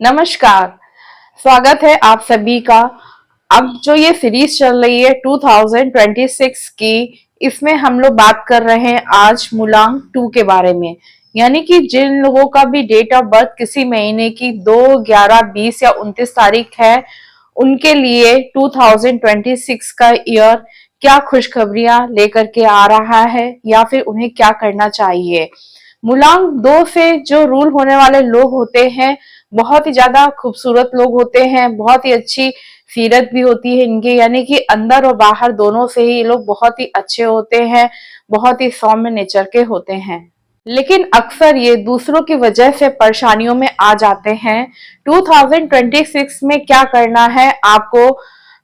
नमस्कार। स्वागत है आप सभी का। अब जो ये सीरीज चल रही है 2026 की, इसमें हम लोग बात कर रहे हैं आज मूलांक 2 के बारे में। यानी कि जिन लोगों का भी डेट ऑफ बर्थ किसी महीने की 2, 11, 20 या 29 तारीख है, उनके लिए 2026 का ईयर क्या खुशखबरियां लेकर के आ रहा है या फिर उन्हें क्या करना चाहिए। मूलांक 2 से जो रूल होने वाले लोग होते हैं, बहुत ही ज्यादा खूबसूरत लोग होते हैं, बहुत ही अच्छी सीरत भी होती है इनकी, यानी कि अंदर और बाहर दोनों से ही ये लोग बहुत ही अच्छे होते हैं, बहुत ही सौम्य नेचर के होते हैं। लेकिन अक्सर ये दूसरों की वजह से परेशानियों में आ जाते हैं। 2026 में क्या करना है आपको,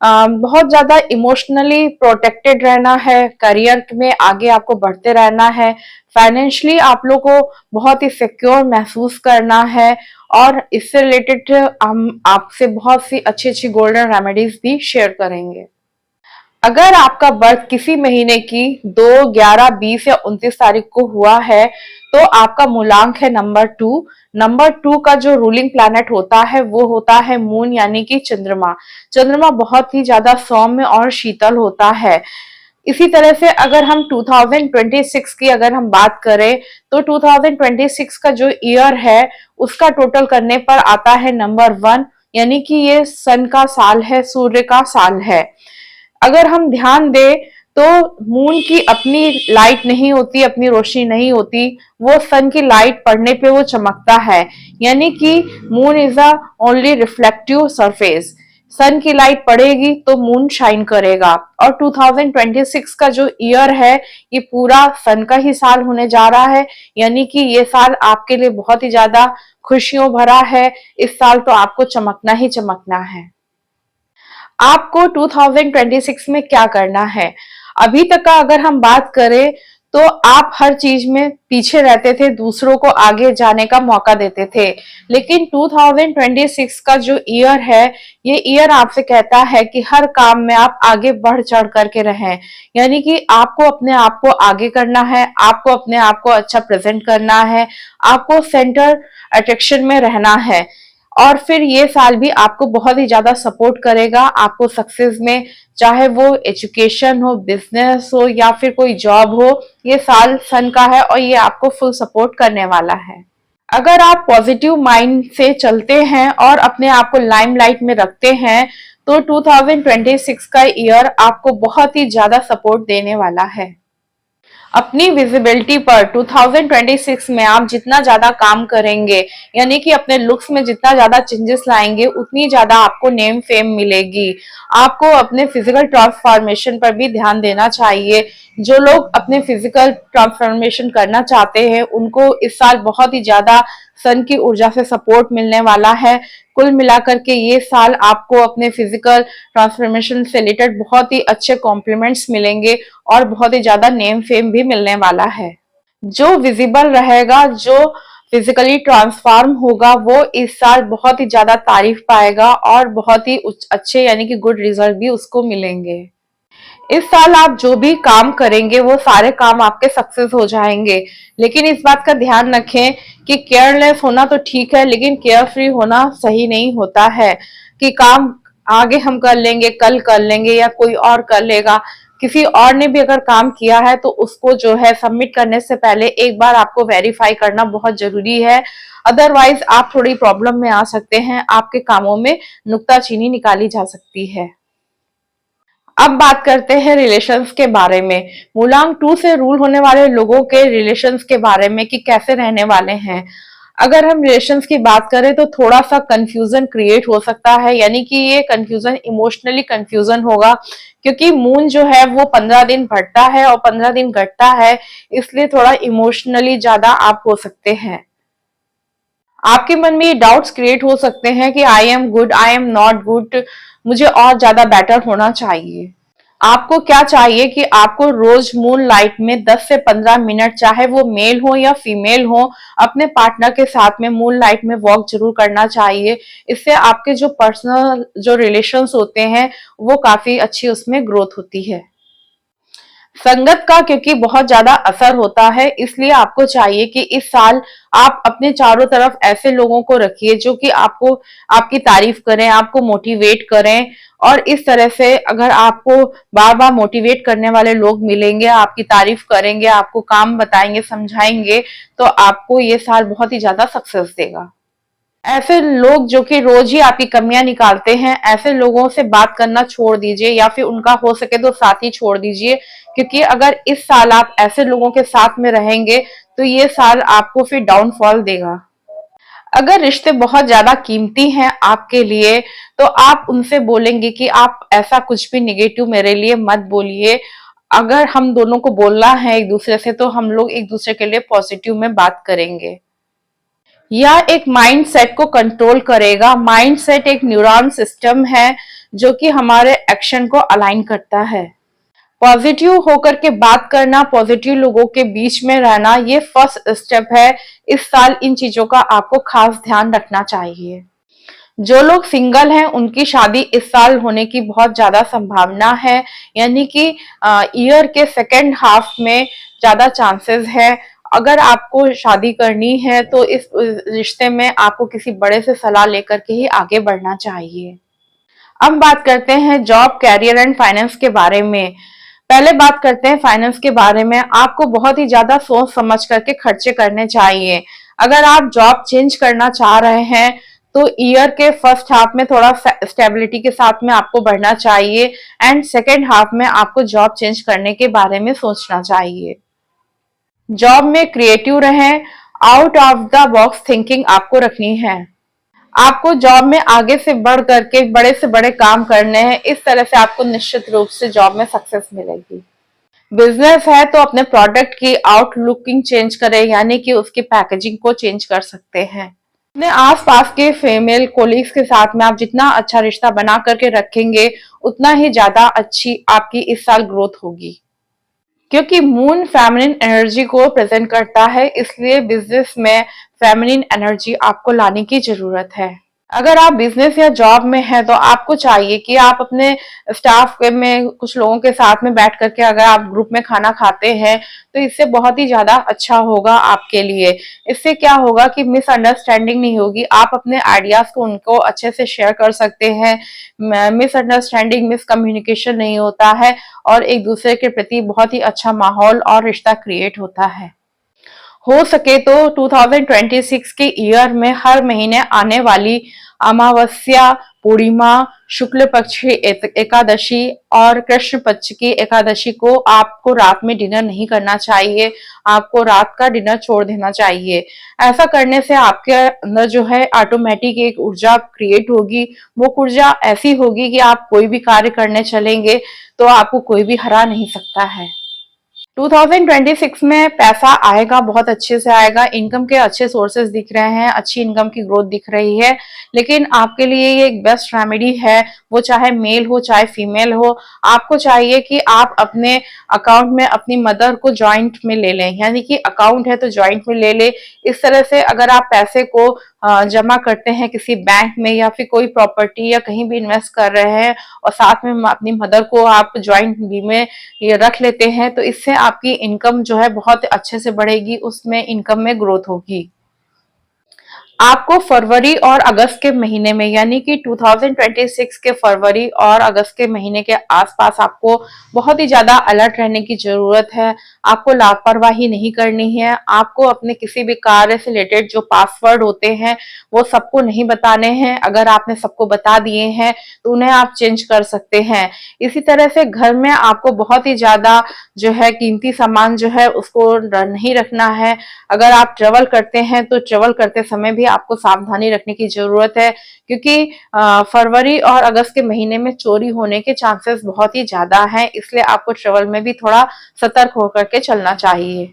बहुत ज्यादा इमोशनली प्रोटेक्टेड रहना है, करियर में आगे आपको बढ़ते रहना है, फाइनेंशियली आप लोग को बहुत ही सिक्योर महसूस करना है। और इससे रिलेटेड हम आपसे बहुत सी अच्छी अच्छी गोल्डन रेमेडीज भी शेयर करेंगे। अगर आपका बर्थ किसी महीने की 2, 11, 20 या 29 तारीख को हुआ है, तो आपका मूलांक है नंबर 2। नंबर 2 का जो रूलिंग प्लैनेट होता है वो होता है मून, यानी कि चंद्रमा। चंद्रमा बहुत ही ज्यादा सौम्य और शीतल होता है। इसी तरह से अगर हम 2026 की अगर हम बात करें, तो 2026 का जो ईयर है उसका टोटल करने पर आता है नंबर 1, यानी कि ये सन का साल है, सूर्य का साल है। अगर हम ध्यान दें तो मून की अपनी लाइट नहीं होती, अपनी रोशनी नहीं होती, वो सन की लाइट पड़ने पे वो चमकता है। यानी कि moon is a only reflective surface. Sun की लाइट पड़ेगी तो मून शाइन करेगा। और 2026 का जो ईयर है, ये पूरा सन का ही साल होने जा रहा है। यानी कि ये साल आपके लिए बहुत ही ज्यादा खुशियों भरा है। इस साल तो आपको चमकना ही चमकना है। आपको 2026 में क्या करना है? अभी तक का अगर हम बात करें, तो आप हर चीज में पीछे रहते थे, दूसरों को आगे जाने का मौका देते थे। लेकिन 2026 का जो ईयर है, ये ईयर आपसे कहता है कि हर काम में आप आगे बढ़ चढ़ करके रहें। यानी कि आपको अपने आप को आगे करना है, आपको अपने आप को अच्छा प्रेजेंट करना है, आपको सेंटर अट्रैक्शन में रहना है। और फिर ये साल भी आपको बहुत ही ज्यादा सपोर्ट करेगा आपको सक्सेस में, चाहे वो एजुकेशन हो, बिजनेस हो या फिर कोई जॉब हो। ये साल सन का है और ये आपको फुल सपोर्ट करने वाला है। अगर आप पॉजिटिव माइंड से चलते हैं और अपने आप को लाइमलाइट में रखते हैं, तो 2026 का ईयर आपको बहुत ही ज्यादा सपोर्ट देने वाला है। अपनी विजिबिलिटी पर 2026 में आप जितना ज्यादा काम करेंगे, यानी कि अपने लुक्स में जितना ज्यादा चेंजेस लाएंगे, उतनी ज्यादा आपको नेम फेम मिलेगी। आपको अपने फिजिकल ट्रांसफॉर्मेशन पर भी ध्यान देना चाहिए। जो लोग अपने फिजिकल ट्रांसफॉर्मेशन करना चाहते हैं, उनको इस साल बहुत ही ज्यादा सन की ऊर्जा से सपोर्ट मिलने वाला है। कुल मिलाकर के ये साल आपको अपने फिजिकल ट्रांसफॉर्मेशन से रिलेटेड बहुत ही अच्छे कॉम्प्लीमेंट्स मिलेंगे और बहुत ही ज्यादा नेम फेम भी मिलने वाला है। जो विजिबल रहेगा, जो फिजिकली ट्रांसफॉर्म होगा, वो इस साल बहुत ही ज्यादा तारीफ पाएगा और बहुत ही अच्छे यानी कि गुड रिजल्ट भी उसको मिलेंगे। इस साल आप जो भी काम करेंगे वो सारे काम आपके सक्सेस हो जाएंगे। लेकिन इस बात का ध्यान रखें कि केयरलेस होना तो ठीक है, लेकिन केयर फ्री होना सही नहीं होता है। कि काम आगे हम कर लेंगे, कल कर लेंगे या कोई और कर लेगा। किसी और ने भी अगर काम किया है तो उसको जो है सबमिट करने से पहले एक बार आपको वेरीफाई करना बहुत जरूरी है। अदरवाइज आप थोड़ी प्रॉब्लम में आ सकते हैं, आपके कामों में नुक्ताचीनी निकाली जा सकती है। अब बात करते हैं रिलेशंस के बारे में। मूलांक 2 से रूल होने वाले लोगों के रिलेशंस के बारे में कि कैसे रहने वाले हैं। अगर हम रिलेशंस की बात करें तो थोड़ा सा कंफ्यूजन क्रिएट हो सकता है, यानी कि ये कंफ्यूजन इमोशनली कंफ्यूजन होगा, क्योंकि मून जो है वो 15 दिन बढ़ता है और 15 दिन घटता है। इसलिए थोड़ा इमोशनली ज्यादा आप हो सकते हैं। आपके मन में ये डाउट्स क्रिएट हो सकते हैं कि I am good, I am not good, मुझे और ज्यादा बेटर होना चाहिए। आपको क्या चाहिए कि आपको रोज मून लाइट में 10 से 15 मिनट, चाहे वो मेल हो या फीमेल हो, अपने पार्टनर के साथ में मून लाइट में वॉक जरूर करना चाहिए। इससे आपके जो पर्सनल जो रिलेशंस होते हैं वो काफी अच्छी उसमें ग्रोथ होती है। संगत का क्योंकि बहुत ज्यादा असर होता है, इसलिए आपको चाहिए कि इस साल आप अपने चारों तरफ ऐसे लोगों को रखिए जो कि आपको आपकी तारीफ करें, आपको मोटिवेट करें। और इस तरह से अगर आपको बार बार मोटिवेट करने वाले लोग मिलेंगे, आपकी तारीफ करेंगे, आपको काम बताएंगे, समझाएंगे, तो आपको ये साल बहुत ही ज्यादा सक्सेस देगा। ऐसे लोग जो कि रोज ही आपकी कमियां निकालते हैं, ऐसे लोगों से बात करना छोड़ दीजिए, या फिर उनका हो सके तो साथ ही छोड़ दीजिए। क्योंकि अगर इस साल आप ऐसे लोगों के साथ में रहेंगे तो ये साल आपको फिर डाउनफॉल देगा। अगर रिश्ते बहुत ज्यादा कीमती हैं आपके लिए, तो आप उनसे बोलेंगे कि आप ऐसा कुछ भी निगेटिव मेरे लिए मत बोलिए। अगर हम दोनों को बोलना है एक दूसरे से, तो हम लोग एक दूसरे के लिए पॉजिटिव में बात करेंगे। यह एक माइंड सेट को कंट्रोल करेगा। माइंड सेट एक न्यूरॉन सिस्टम है जो कि हमारे एक्शन को अलाइन करता है। पॉजिटिव होकर के बात करना, पॉजिटिव लोगों के बीच में रहना, ये फर्स्ट स्टेप है। इस साल इन चीजों का आपको खास ध्यान रखना चाहिए। जो लोग सिंगल हैं उनकी शादी इस साल होने की बहुत ज्यादा संभावना है, यानी कि ईयर के सेकेंड हाफ में ज्यादा चांसेस है। अगर आपको शादी करनी है तो इस रिश्ते में आपको किसी बड़े से सलाह लेकर के ही आगे बढ़ना चाहिए। अब बात करते हैं जॉब, कैरियर एंड फाइनेंस के बारे में। पहले बात करते हैं फाइनेंस के बारे में। आपको बहुत ही ज्यादा सोच समझ करके खर्चे करने चाहिए। अगर आप जॉब चेंज करना चाह रहे हैं तो ईयर के फर्स्ट हाफ में थोड़ा स्टेबिलिटी के साथ में आपको बढ़ना चाहिए, एंड सेकेंड हाफ में आपको जॉब चेंज करने के बारे में सोचना चाहिए। जॉब में क्रिएटिव रहें, out of the box thinking आपको रखनी है। आपको जॉब में आगे से बढ़ करके बड़े से बड़े काम करने हैं, इस तरह से आपको निश्चित रूप से जॉब में सक्सेस मिलेगी। बिजनेस है तो अपने प्रोडक्ट की आउटलुकिंग चेंज करें, यानी कि उसकी पैकेजिंग को चेंज कर सकते हैं। अपने आसपास के फीमेल कोलीग्स के साथ में आप जितना अच्छा रिश्ता बना करके रखेंगे, उतना ही ज्यादा अच्छी आपकी इस साल ग्रोथ होगी। क्योंकि मून फेमिनिन एनर्जी को प्रेजेंट करता है, इसलिए बिजनेस में फेमिनिन एनर्जी आपको लाने की जरूरत है। अगर आप बिजनेस या जॉब में हैं तो आपको चाहिए कि आप अपने स्टाफ में कुछ लोगों के साथ में बैठ करके अगर आप ग्रुप में खाना खाते हैं तो इससे बहुत ही ज्यादा अच्छा होगा आपके लिए। इससे क्या होगा कि मिसअंडरस्टैंडिंग नहीं होगी, आप अपने आइडियाज को उनको अच्छे से शेयर कर सकते हैं। मिसअंडरस्टैंडिंग, मिसकम्युनिकेशन नहीं होता है, और एक दूसरे के प्रति बहुत ही अच्छा माहौल और रिश्ता क्रिएट होता है। हो सके तो 2026 के ईयर में हर महीने आने वाली अमावस्या, पूर्णिमा, शुक्ल पक्ष की एकादशी और कृष्ण पक्ष की एकादशी को आपको रात में डिनर नहीं करना चाहिए। आपको रात का डिनर छोड़ देना चाहिए। ऐसा करने से आपके अंदर जो है ऑटोमेटिक एक ऊर्जा क्रिएट होगी। वो ऊर्जा ऐसी होगी कि आप कोई भी कार्य करने चलेंगे तो आपको कोई भी हरा नहीं सकता है। 2026 में पैसा आएगा, बहुत अच्छे से आएगा। इनकम के अच्छे सोर्सेस दिख रहे हैं, अच्छी इनकम की ग्रोथ दिख रही है। लेकिन आपके लिए ये एक बेस्ट रेमेडी है, वो चाहे मेल हो चाहे फीमेल हो। आपको चाहिए कि आप अपने अकाउंट में अपनी मदर को ज्वाइंट में ले लें, यानी कि अकाउंट है तो ज्वाइंट में ले ले। इस तरह से अगर आप पैसे को जमा करते हैं किसी बैंक में या फिर कोई प्रॉपर्टी या कहीं भी इन्वेस्ट कर रहे हैं, और साथ में अपनी मदर को आप ज्वाइंट में ये रख लेते हैं, तो इससे आपकी इनकम जो है बहुत अच्छे से बढ़ेगी, उसमें इनकम में ग्रोथ होगी। आपको फरवरी और अगस्त के महीने में, यानी कि 2026 के फरवरी और अगस्त के महीने के आसपास आपको बहुत ही ज्यादा अलर्ट रहने की जरूरत है। आपको लापरवाही नहीं करनी है। आपको अपने किसी भी कार्य से रिलेटेड जो पासवर्ड होते हैं वो सबको नहीं बताने हैं। अगर आपने सबको बता दिए हैं तो उन्हें आप चेंज कर सकते हैं। इसी तरह से घर में आपको बहुत ही ज्यादा जो है कीमती सामान जो है उसको नहीं रखना है। अगर आप ट्रेवल करते हैं तो ट्रेवल करते समय भी आपको सावधानी रखने की जरूरत है, क्योंकि फरवरी और अगस्त के महीने में चोरी होने के चांसेस बहुत ही ज्यादा हैं। इसलिए आपको ट्रेवल में भी थोड़ा सतर्क होकर के चलना चाहिए।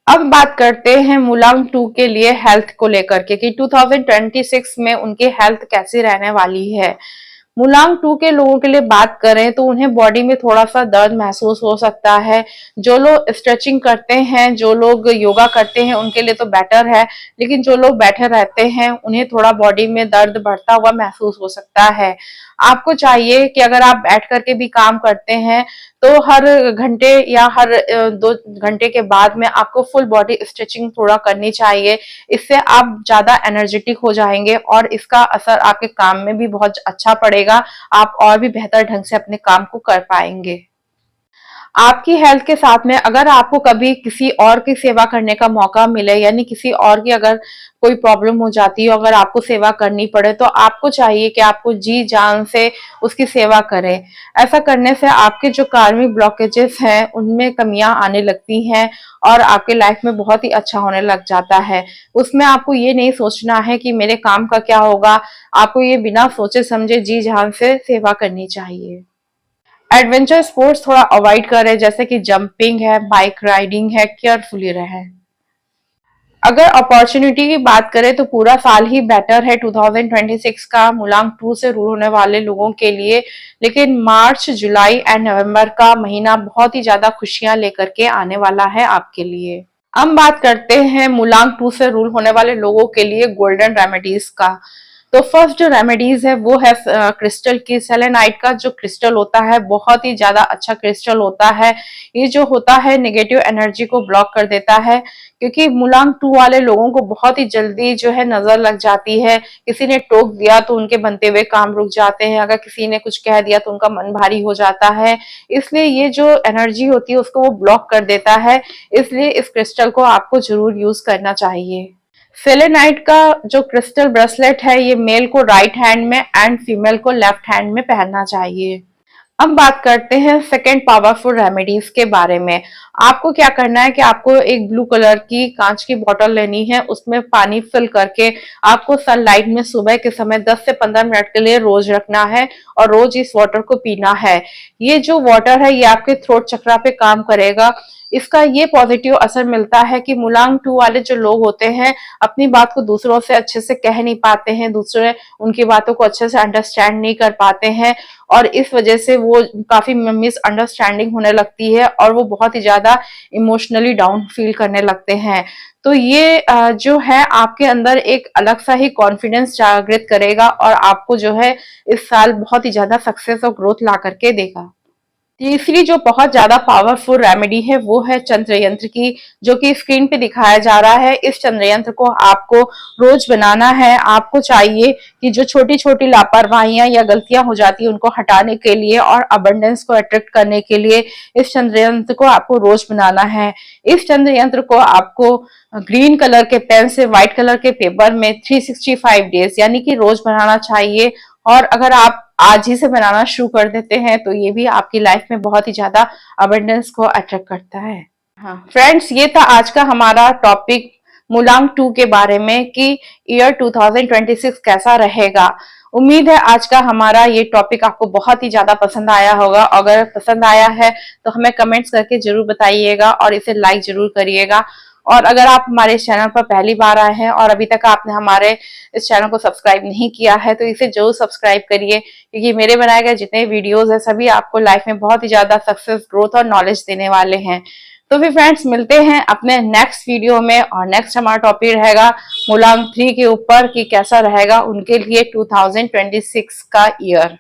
अब बात करते हैं मुलांग टू के लिए हेल्थ को लेकर के कि 2026 में उनकी हेल्थ कैसी रहने वाली है। मुलांग 2 के लोगों के लिए बात करें तो उन्हें बॉडी में थोड़ा सा दर्द महसूस हो सकता है। जो लोग स्ट्रेचिंग करते हैं, जो लोग योगा करते हैं उनके लिए तो बेटर है, लेकिन जो लोग बैठे रहते हैं उन्हें थोड़ा बॉडी में दर्द बढ़ता हुआ महसूस हो सकता है। आपको चाहिए कि अगर आप बैठ करके भी काम करते हैं तो हर घंटे या हर 2 घंटे के बाद में आपको फुल बॉडी स्ट्रेचिंग थोड़ा करनी चाहिए। इससे आप ज्यादा एनर्जेटिक हो जाएंगे और इसका असर आपके काम में भी बहुत अच्छा पड़ेगा। आप और भी बेहतर ढंग से अपने काम को कर पाएंगे। आपकी हेल्थ के साथ में अगर आपको कभी किसी और की सेवा करने का मौका मिले, यानी किसी और की अगर कोई प्रॉब्लम हो जाती है, अगर आपको सेवा करनी पड़े, तो आपको चाहिए कि आपको जी जान से उसकी सेवा करें। ऐसा करने से आपके जो कार्मिक ब्लॉकेजेस हैं उनमें कमियां आने लगती हैं और आपके लाइफ में बहुत ही अच्छा होने लग जाता है। उसमें आपको ये नहीं सोचना है कि मेरे काम का क्या होगा, आपको ये बिना सोचे समझे जी जान से सेवा करनी चाहिए। एडवेंचर स्पोर्ट्स थोड़ा अवॉइड करें, जैसे कि जंपिंग है, बाइक राइडिंग है, केयरफुली रहें। अगर अपॉर्चुनिटी की बात करें तो पूरा साल ही बेटर है 2026 का मुलांग 2 से रूल होने वाले लोगों के लिए, लेकिन मार्च, जुलाई एंड नवंबर का महीना बहुत ही ज्यादा खुशियां लेकर के आने वाला है आपके लिए। हम बात करते हैं मुलांग 2 से रूल होने वाले लोगों के लिए गोल्डन रेमेडीज का। तो फर्स्ट जो रेमेडीज है वो है क्रिस्टल की। सेलेनाइट का जो क्रिस्टल होता है बहुत ही ज्यादा अच्छा क्रिस्टल होता है। ये जो होता है नेगेटिव एनर्जी को ब्लॉक कर देता है, क्योंकि मुलांग 2 वाले लोगों को बहुत ही जल्दी जो है नजर लग जाती है। किसी ने टोक दिया तो उनके बनते हुए काम रुक जाते हैं, अगर किसी ने कुछ कह दिया तो उनका मन भारी हो जाता है। इसलिए ये जो एनर्जी होती है उसको वो ब्लॉक कर देता है। इसलिए इस क्रिस्टल को आपको जरूर यूज करना चाहिए। सेलेनाइट का जो क्रिस्टल ब्रेसलेट है ये मेल को राइट हैंड में एंड फीमेल को लेफ्ट हैंड में पहनना चाहिए। अब बात करते हैं सेकेंड पावरफुल रेमेडीज के बारे में। आपको क्या करना है कि आपको एक ब्लू कलर की कांच की बोतल लेनी है, उसमें पानी फिल करके आपको सनलाइट में सुबह के समय 10 से 15 मिनट के लिए रोज रखना है और रोज इस वाटर को पीना है। ये जो वाटर है ये आपके थ्रोट चक्रा पे काम करेगा। इसका ये पॉजिटिव असर मिलता है कि मुलांग 2 वाले जो लोग होते हैं अपनी बात को दूसरों से अच्छे से कह नहीं पाते हैं, दूसरे उनकी बातों को अच्छे से अंडरस्टैंड नहीं कर पाते हैं और इस वजह से वो काफी मिसअंडरस्टैंडिंग होने लगती है और वो बहुत ही ज्यादा इमोशनली डाउन फील करने लगते हैं। तो ये जो है आपके अंदर एक अलग सा ही कॉन्फिडेंस जागृत करेगा और आपको जो है इस साल बहुत ही ज्यादा सक्सेस और ग्रोथ ला करके देगा। तीसरी जो बहुत ज्यादा पावरफुल रेमेडी है वो है चंद्र यंत्र की, जो कि स्क्रीन पे दिखाया जा रहा है। इस चंद्र यंत्र को आपको रोज बनाना है। आपको चाहिए कि जो छोटी छोटी लापरवाहियां या गलतियां हो जाती है उनको हटाने के लिए और अबंडेंस को अट्रैक्ट करने के लिए इस चंद्र यंत्र को आपको रोज बनाना है। इस चंद्र यंत्र को आपको ग्रीन कलर के पेन से व्हाइट कलर के पेपर में 365 डेज यानी कि रोज बनाना चाहिए। और अगर आप आज ही से बनाना शुरू कर देते हैं तो ये भी आपकी लाइफ में बहुत ही ज्यादा अबंडेंस को अट्रैक्ट करता है। हाँ फ्रेंड्स, ये था आज का हमारा टॉपिक मुलांग 2 के बारे में कि ईयर 2026 कैसा रहेगा। उम्मीद है आज का हमारा ये टॉपिक आपको बहुत ही ज्यादा पसंद आया होगा। अगर पसंद आया है तो हमें कमेंट्स करके जरूर बताइएगा और इसे लाइक जरूर करिएगा। और अगर आप हमारे इस चैनल पर पहली बार आए हैं और अभी तक आपने हमारे इस चैनल को सब्सक्राइब नहीं किया है तो इसे जरूर सब्सक्राइब करिए, क्योंकि मेरे बनाए गए जितने वीडियोस है सभी आपको लाइफ में बहुत ही ज्यादा सक्सेस, ग्रोथ और नॉलेज देने वाले हैं। तो फिर फ्रेंड्स मिलते हैं अपने नेक्स्ट वीडियो में और नेक्स्ट हमारा टॉपिक रहेगा मुलांग 3 के ऊपर कि कैसा रहेगा उनके लिए 2026 का ईयर।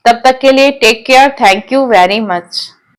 तब तक के लिए take care, thank you very much.